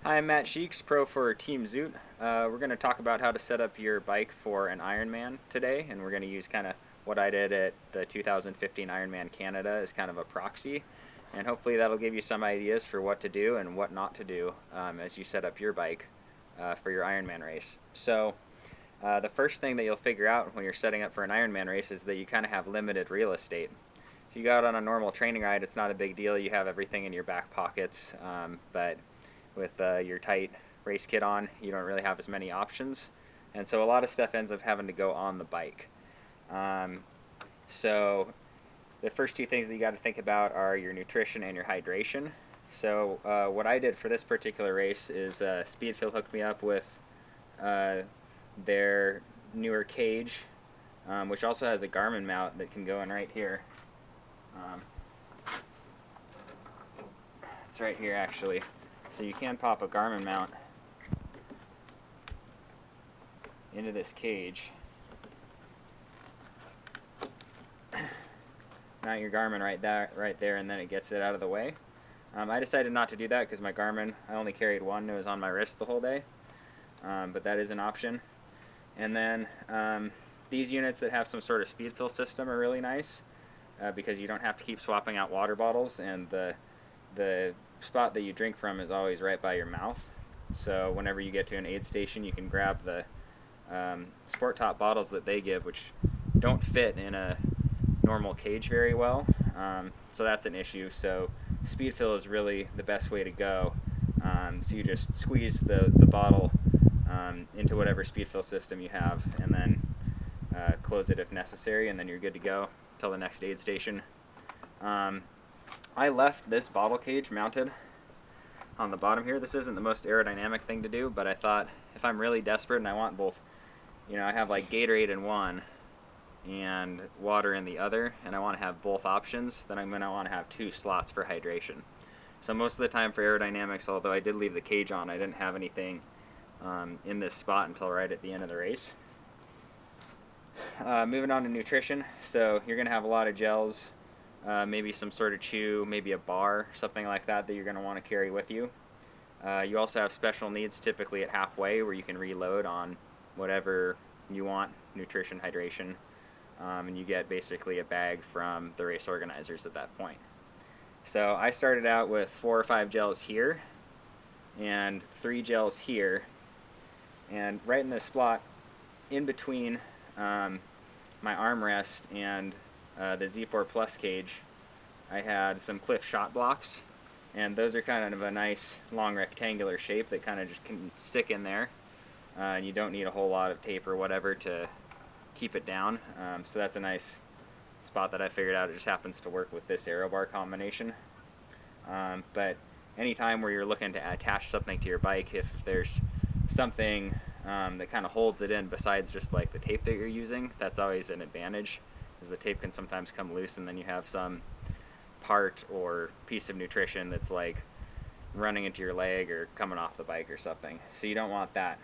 Hi, I'm Matt Sheeks, pro for Team Zoot. We're going to talk about how to set up your bike for an Ironman today, and we're going to use kind of what I did at the 2015 Ironman Canada as kind of a proxy, and hopefully that'll give you some ideas for what to do and what not to do as you set up your bike for your Ironman race. So the first thing that you'll figure out when you're setting up for an Ironman race is that you kind of have limited real estate. So you go out on a normal training ride, it's not a big deal. You have everything in your back pockets, but with your tight race kit on, you don't really have as many options, and so a lot of stuff ends up having to go on the bike. So the first two things that you got to think about are your nutrition and your hydration. So what I did for this particular race is Speedfield hooked me up with their newer cage, which also has a Garmin mount that can go in right here. It's right here actually. So you can pop a Garmin mount into this cage. Mount your Garmin right there, and then it gets it out of the way. I decided not to do that because my Garmin, I only carried one. It was on my wrist the whole day, but that is an option. And then these units that have some sort of speed fill system are really nice because you don't have to keep swapping out water bottles, and the spot that you drink from is always right by your mouth. So whenever you get to an aid station, you can grab the sport top bottles that they give, which don't fit in a normal cage very well. So that's an issue. So speed fill is really the best way to go. So you just squeeze the bottle into whatever speed fill system you have, and then close it if necessary, and then you're good to go till the next aid station. I left this bottle cage mounted on the bottom here. This isn't the most aerodynamic thing to do, but I thought if I'm really desperate and I want both, I have like Gatorade in one and water in the other, and I want to have both options, then I'm going to want to have two slots for hydration. So most of the time for aerodynamics, although I did leave the cage on, I didn't have anything in this spot until right at the end of the race. Moving on to nutrition, so you're going to have a lot of gels, maybe some sort of chew, maybe a bar, something like that you're going to want to carry with you. You also have special needs typically at halfway where you can reload on whatever you want, nutrition, hydration, and you get basically a bag from the race organizers at that point. So I started out with 4 or 5 gels here and 3 gels here, and right in this spot in between my armrest and the Z4 Plus cage, I had some Cliff shot blocks, and those are kind of a nice long rectangular shape that kind of just can stick in there, and you don't need a whole lot of tape or whatever to keep it down. So that's a nice spot that I figured out. It just happens to work with this aero bar combination. But anytime where you're looking to attach something to your bike, if there's something that kind of holds it in besides just like the tape that you're using, that's always an advantage, because the tape can sometimes come loose and then you have some part or piece of nutrition that's like running into your leg or coming off the bike or something. So you don't want that.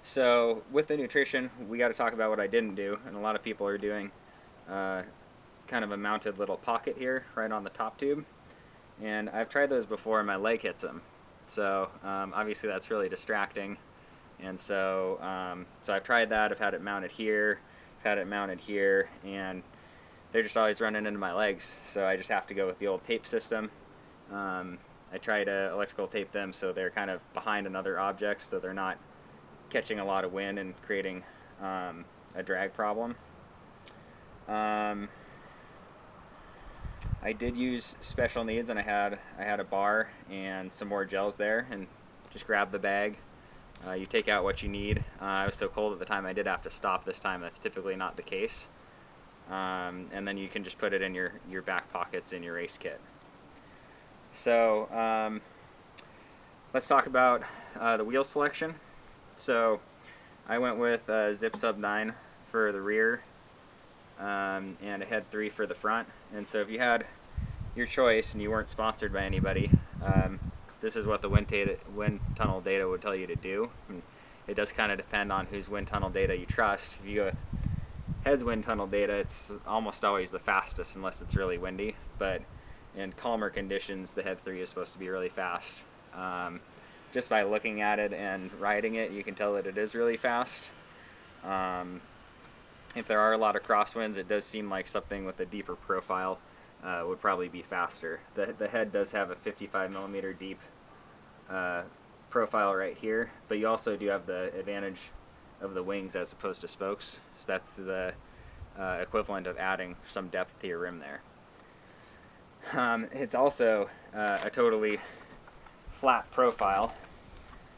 So with the nutrition, we got to talk about what I didn't do, and a lot of people are doing kind of a mounted little pocket here right on the top tube, and I've tried those before and my leg hits them. So obviously that's really distracting, and so I've tried that. I've had it mounted here, I've had it mounted here, and they're just always running into my legs, so I just have to go with the old tape system. I try to electrical tape them so they're kind of behind another object, so they're not catching a lot of wind and creating a drag problem. I did use special needs, and I had a bar and some more gels there, and just grab the bag. You take out what you need. I was so cold at the time I did have to stop this time. That's typically not the case. And then you can just put it in your back pockets in your race kit. So let's talk about the wheel selection. So I went with Zip Sub 9 for the rear, and a Head 3 for the front. And so if you had your choice and you weren't sponsored by anybody, this is what the wind tunnel data would tell you to do. And it does kind of depend on whose wind tunnel data you trust. If you go with Head's wind tunnel data, it's almost always the fastest unless it's really windy, but in calmer conditions, the Head 3 is supposed to be really fast. Just by looking at it and riding it, you can tell that it is really fast. If there are a lot of crosswinds, it does seem like something with a deeper profile would probably be faster. The head does have a 55mm deep profile right here, but you also do have the advantage of the wings as opposed to spokes, so that's the equivalent of adding some depth to your rim there. It's also a totally flat profile,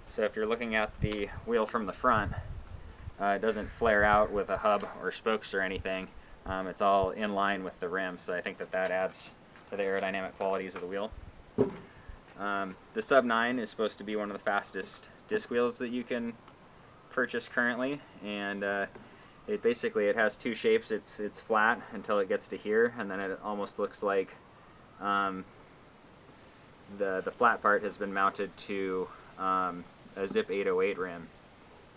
so if you're looking at the wheel from the front, it doesn't flare out with a hub or spokes or anything. It's all in line with the rim, so I think that adds to the aerodynamic qualities of the wheel. The Sub 9 is supposed to be one of the fastest disc wheels that you can purchase currently, and it has two shapes. It's flat until it gets to here, and then it almost looks like the flat part has been mounted to a Zip 808 rim,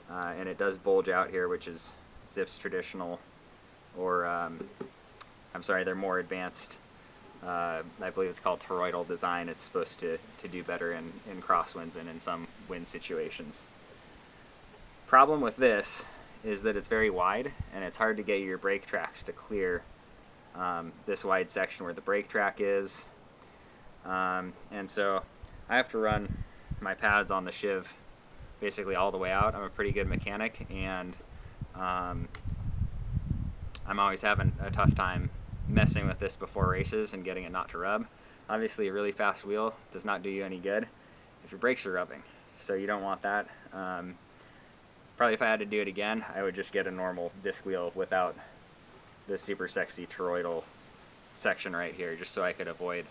and it does bulge out here, which is Zip's traditional, or I'm sorry, they're more advanced. I believe it's called toroidal design. It's supposed to do better in crosswinds and in some wind situations. Problem with this is that it's very wide, and it's hard to get your brake tracks to clear this wide section where the brake track is. And so I have to run my pads on the shiv basically all the way out. I'm a pretty good mechanic, and I'm always having a tough time messing with this before races and getting it not to rub. Obviously, a really fast wheel does not do you any good if your brakes are rubbing, so you don't want that. Probably if I had to do it again, I would just get a normal disc wheel without the super sexy toroidal section right here, just so I could avoid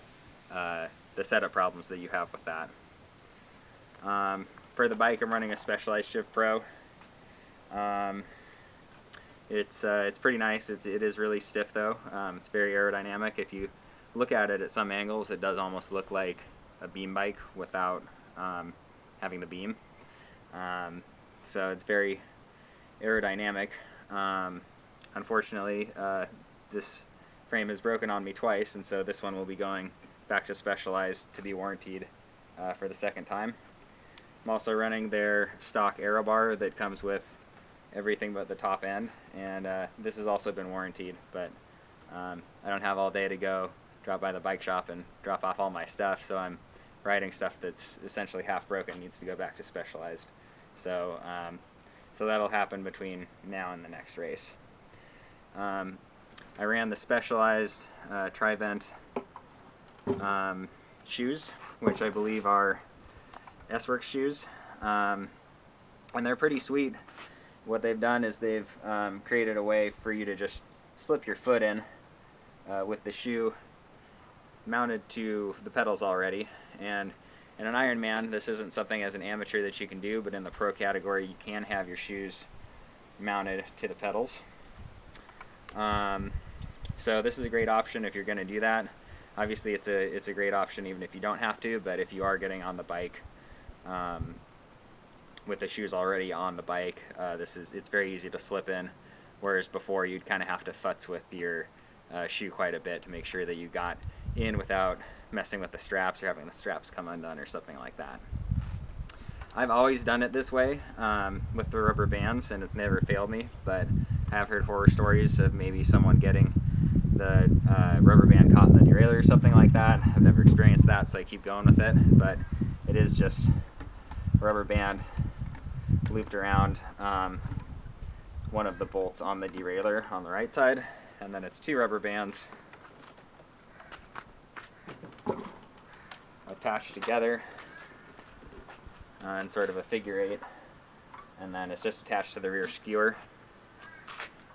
the setup problems that you have with that. For the bike, I'm running a Specialized Shiv Pro. It's pretty nice. It is really stiff though. It's very aerodynamic. If you look at it at some angles, it does almost look like a beam bike without having the beam. So it's very aerodynamic. Unfortunately, this frame is broken on me twice, and so this one will be going back to Specialized to be warrantied for the second time. I'm also running their stock aero bar that comes with everything but the top end, and this has also been warrantied, but I don't have all day to go drop by the bike shop and drop off all my stuff, so I'm riding stuff that's essentially half broken, needs to go back to Specialized. So so that'll happen between now and the next race. I ran the Specialized Trivent shoes, which I believe are S-Works shoes, and they're pretty sweet. What they've done is they've created a way for you to just slip your foot in with the shoe mounted to the pedals already. And in an Ironman, this isn't something as an amateur that you can do, but in the pro category, you can have your shoes mounted to the pedals. So this is a great option if you're going to do that. Obviously, it's a great option even if you don't have to, but if you are getting on the bike with the shoes already on the bike, it's very easy to slip in, whereas before you'd kind of have to futz with your shoe quite a bit to make sure that you got in without messing with the straps or having the straps come undone or something like that. I've always done it this way with the rubber bands, and it's never failed me, but I have heard horror stories of maybe someone getting the rubber band caught in the derailleur or something like that. I've never experienced that, so I keep going with it, but it is just rubber band looped around one of the bolts on the derailleur on the right side, and then it's two rubber bands attached together in sort of a figure eight, and then it's just attached to the rear skewer.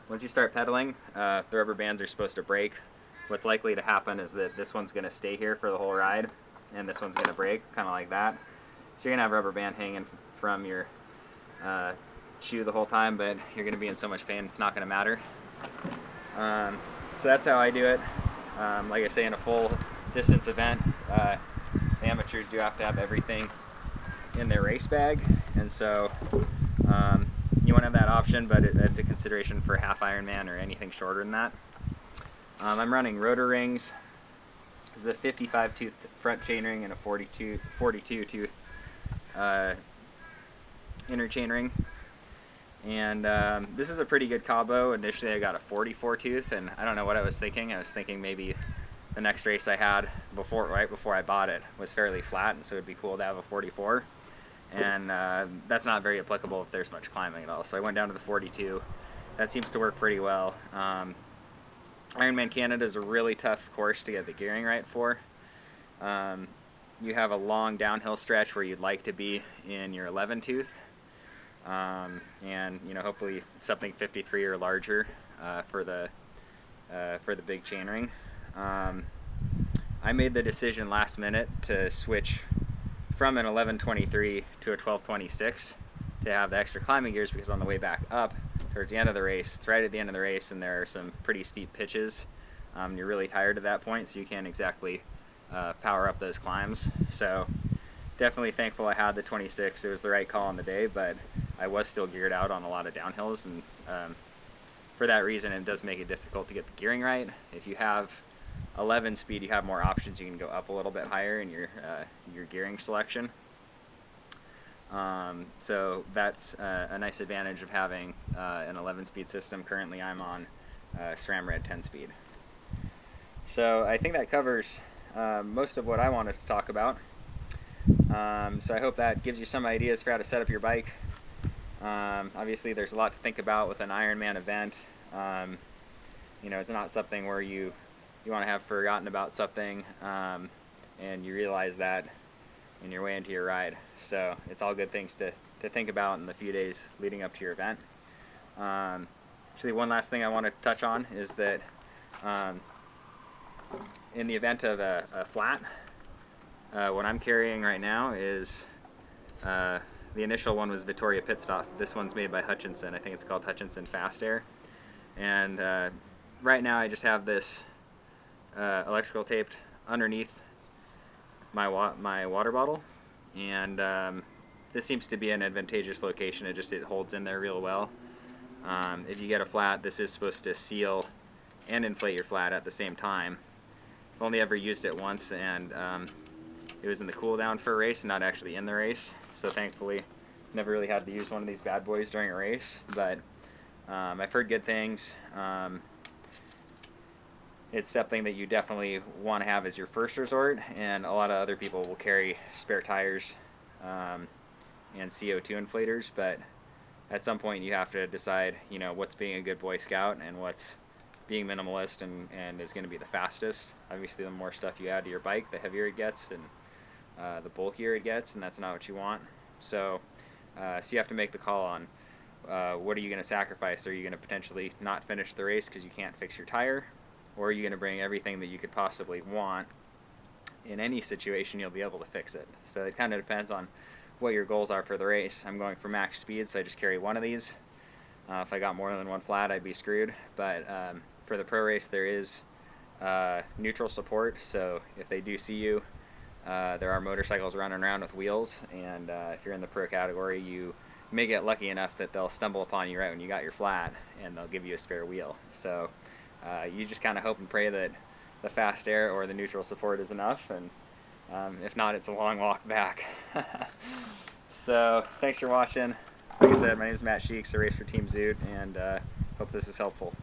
Once you start pedaling, the rubber bands are supposed to break. What's likely to happen is that this one's going to stay here for the whole ride, and this one's going to break, kind of like that. So you're going to have rubber band hanging from your shoe the whole time, but you're going to be in so much pain it's not going to matter. So that's how I do it. Like I say, in a full distance event, the amateurs do have to have everything in their race bag, and so you want to have that option, but it's a consideration for half Ironman or anything shorter than that. I'm running rotor rings, This is a 55 tooth front chainring and a 42 tooth inner chainring. And this is a pretty good combo. Initially I got a 44 tooth, and I don't know what I was thinking. I was thinking maybe the next race I had right before I bought it was fairly flat, and so it'd be cool to have a 44. And that's not very applicable if there's much climbing at all. So I went down to the 42. That seems to work pretty well. Ironman Canada is a really tough course to get the gearing right for. You have a long downhill stretch where you'd like to be in your 11 tooth. And hopefully something 53 or larger for the big chainring. I made the decision last minute to switch from an 1123 to a 1226 to have the extra climbing gears, because on the way back up towards the end of the race, it's right at the end of the race, and there are some pretty steep pitches. You're really tired at that point, so you can't exactly power up those climbs. So definitely thankful I had the 26. It was the right call on the day, but I was still geared out on a lot of downhills, and for that reason it does make it difficult to get the gearing right. If you have 11 speed, you have more options. You can go up a little bit higher in your gearing selection. So that's a nice advantage of having an 11 speed system. Currently I'm on SRAM Red 10 speed. So I think that covers most of what I wanted to talk about. So I hope that gives you some ideas for how to set up your bike. Obviously there's a lot to think about with an Ironman event. It's not something where you want to have forgotten about something and you realize that in your way into your ride. So it's all good things to think about in the few days leading up to your event. Actually, one last thing I want to touch on is that in the event of a flat, what I'm carrying right now is the initial one was Vittoria Pit Stop. This one's made by Hutchinson. I think it's called Hutchinson Fast Air. And right now I just have this electrical taped underneath my water bottle, and this seems to be an advantageous location. It holds in there real well. If you get a flat, this is supposed to seal and inflate your flat at the same time. I've only ever used it once, and it was in the cool down for a race and not actually in the race, so thankfully never really had to use one of these bad boys during a race. But I've heard good things. It's something that you definitely want to have as your first resort, and a lot of other people will carry spare tires and CO2 inflators, but at some point you have to decide, what's being a good Boy Scout and what's being minimalist and is going to be the fastest. Obviously the more stuff you add to your bike, the heavier it gets and the bulkier it gets, and that's not what you want. So you have to make the call on what are you going to sacrifice. Are you going to potentially not finish the race because you can't fix your tire? Or are you going to bring everything that you could possibly want? In any situation, you'll be able to fix it. So it kind of depends on what your goals are for the race. I'm going for max speed, so I just carry one of these. If I got more than one flat, I'd be screwed. But for the pro race, there is neutral support. So if they do see you, there are motorcycles running around with wheels. And if you're in the pro category, you may get lucky enough that they'll stumble upon you right when you got your flat, and they'll give you a spare wheel. So you just kind of hope and pray that the fast air or the neutral support is enough, and if not, it's a long walk back. So thanks for watching. Like I said, my name is Matt Sheeks. I race for Team Zoot, and hope this is helpful.